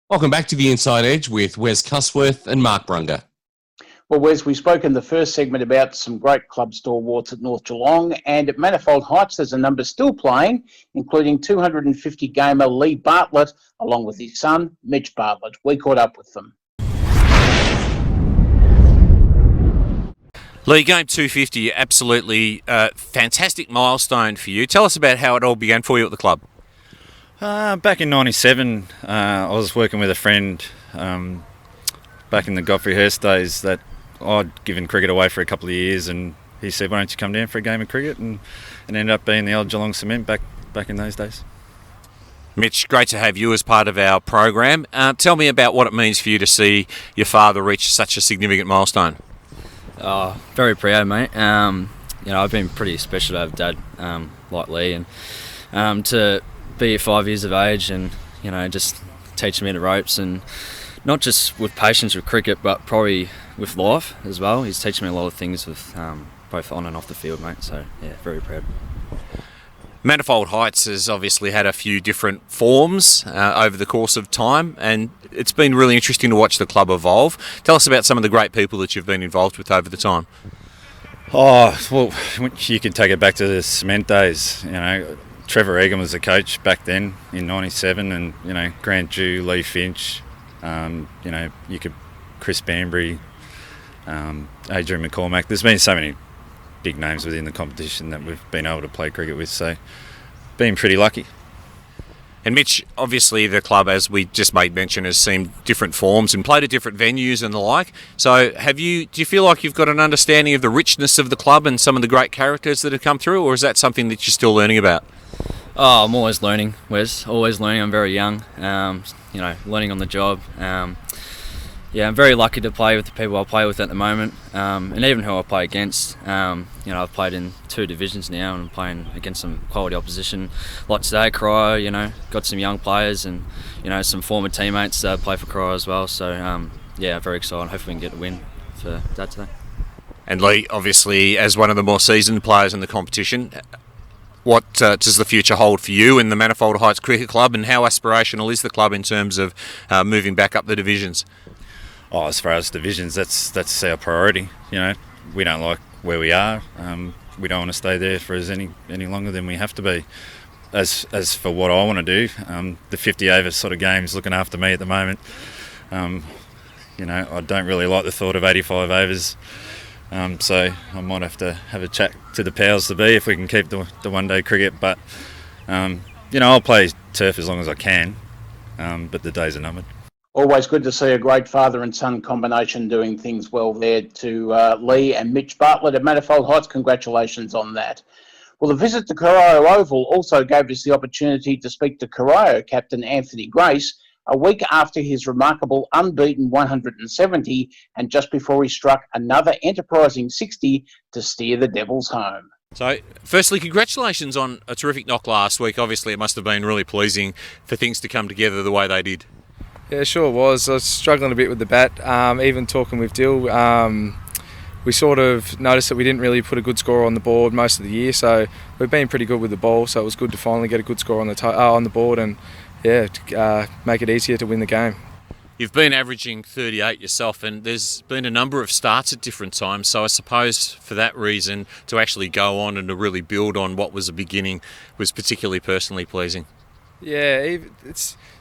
Welcome back to the Inside Edge with Wes Cusworth and Mark Brunger. Well, Wes, we spoke in the first segment about some great club stalwarts at North Geelong, and at Manifold Heights there's a number still playing, including 250-gamer Lee Bartlett, along with his son, Mitch Bartlett. We caught up with them. Lee, game 250, absolutely fantastic milestone for you. Tell us about how it all began for you at the club. Back in '97, I was working with a friend back in the Godfrey Hurst days that I'd given cricket away for a couple of years, and he said, "Why don't you come down for a game of cricket?" And it ended up being the old Geelong Cement back in those days. Mitch, great to have you as part of our program. Tell me about what it means for you to see your father reach such a significant milestone. Very proud, mate. I've been pretty special to have dad like Lee, and to be at 5 years of age and just teaching me the ropes, and not just with patience with cricket but probably with life as well. He's teaching me a lot of things with both on and off the field, mate, so yeah, very proud. Manifold Heights has obviously had a few different forms over the course of time, and it's been really interesting to watch the club evolve. Tell us about some of the great people that you've been involved with over the time. Oh, well, you can take it back to the cement days. Trevor Egan was the coach back then in '97, and Grant Dew, Lee Finch, you could Chris Banbury, Adrian McCormack. There's been so many big names within the competition that we've been able to play cricket with, so been pretty lucky. And Mitch, obviously the club, as we just made mention, has seen different forms and played at different venues and the like. So do you feel like you've got an understanding of the richness of the club and some of the great characters that have come through, or is that something that you're still learning about? Oh, I'm always learning, Wes. Always learning. I'm very young. Learning on the job. I'm very lucky to play with the people I play with at the moment, and even who I play against. I've played in 2 divisions now, and I'm playing against some quality opposition. Like today, Cryo. Got some young players, and some former teammates that play for Cryo as well. So very excited. Hopefully, we can get a win for that today. And Lee, obviously, as one of the more seasoned players in the competition, what does the future hold for you in the Manifold Heights Cricket Club, and how aspirational is the club in terms of moving back up the divisions? Oh, as far as divisions, that's our priority. We don't like where we are. We don't want to stay there for any longer than we have to be. As for what I want to do, the 50 over sort of game's looking after me at the moment. I don't really like the thought of 85 overs. So I might have to have a chat to the powers to be if we can keep the one-day cricket. But, I'll play turf as long as I can, but the days are numbered. Always good to see a great father and son combination doing things well there to Lee and Mitch Bartlett at Manifold Heights. Congratulations on that. Well, the visit to Corio Oval also gave us the opportunity to speak to Corio captain Anthony Grace a week after his remarkable unbeaten 170 and just before he struck another enterprising 60 to steer the Devils home. So, firstly, congratulations on a terrific knock last week. Obviously, it must have been really pleasing for things to come together the way they did. Yeah, sure was. I was struggling a bit with the bat. Even talking with Dill, we sort of noticed that we didn't really put a good score on the board most of the year. So we've been pretty good with the ball. So it was good to finally get a good score on the board and make it easier to win the game. You've been averaging 38 yourself, and there's been a number of starts at different times. So I suppose for that reason, to actually go on and to really build on what was a beginning was particularly personally pleasing. Yeah,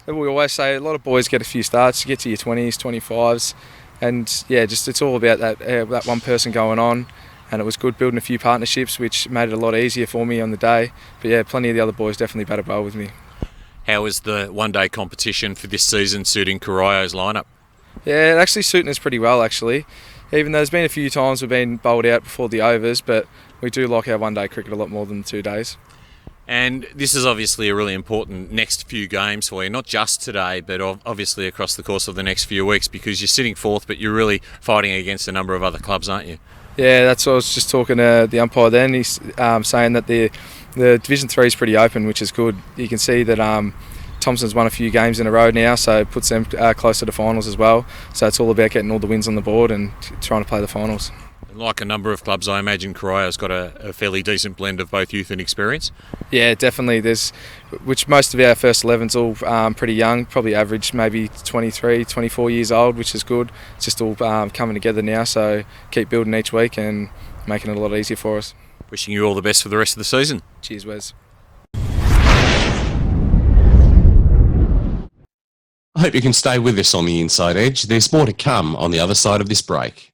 we always say a lot of boys get a few starts, you get to your 20s, 25s, and it's all about that one person going on, and it was good building a few partnerships, which made it a lot easier for me on the day. But plenty of the other boys definitely batted well with me. How is the one-day competition for this season suiting Corio's lineup? Yeah, actually suiting us pretty well, actually. Even though there's been a few times we've been bowled out before the overs, but we do like our one-day cricket a lot more than the 2 days. And this is obviously a really important next few games for you, not just today, but obviously across the course of the next few weeks, because you're sitting fourth, but you're really fighting against a number of other clubs, aren't you? Yeah, that's what I was just talking to the umpire then. He's saying that the Division 3 is pretty open, which is good. You can see that Thompson's won a few games in a row now, so it puts them closer to finals as well. So it's all about getting all the wins on the board and trying to play the finals. And like a number of clubs, I imagine Coroya's got a fairly decent blend of both youth and experience. Yeah, definitely. Which most of our first 11's all pretty young, probably average maybe 23, 24 years old, which is good. It's just all coming together now, so keep building each week and making it a lot easier for us. Wishing you all the best for the rest of the season. Cheers, Wes. I hope you can stay with us on the Inside Edge. There's more to come on the other side of this break.